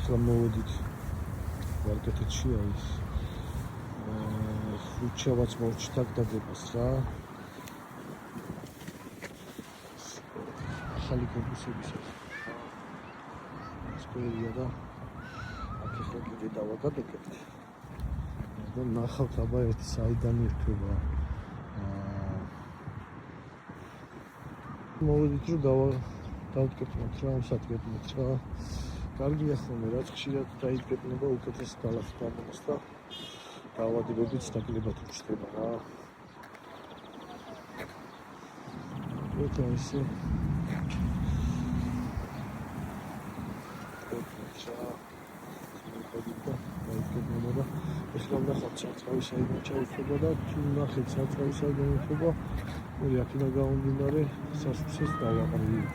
ეხლა მოვედით ვარკეთეთში არის ხუთშაბათს მოვჭით აქ დაგებას რა ახალი კორპუსების სკოლია და აქ ეხლა კიდე დავაგადებთ და ნახავთ აბა ერთი საიდან ერთობა მოვედით რომ დავდგებთ რა ამსადგებთ რა კარგია ხოლმე რაც ხშირად დაიდგებნება უკეთეს გალახს გამოს და დავადებებით სტაკლებად უჩნდება რა ოკეი და ეხლა ნახავთ საწყავი საიდან ჩაიქება და თუ ნახეთ საწყავი საიდან იქნება მე აქედან გამომდინარე სასწრაფოს დავაყრით.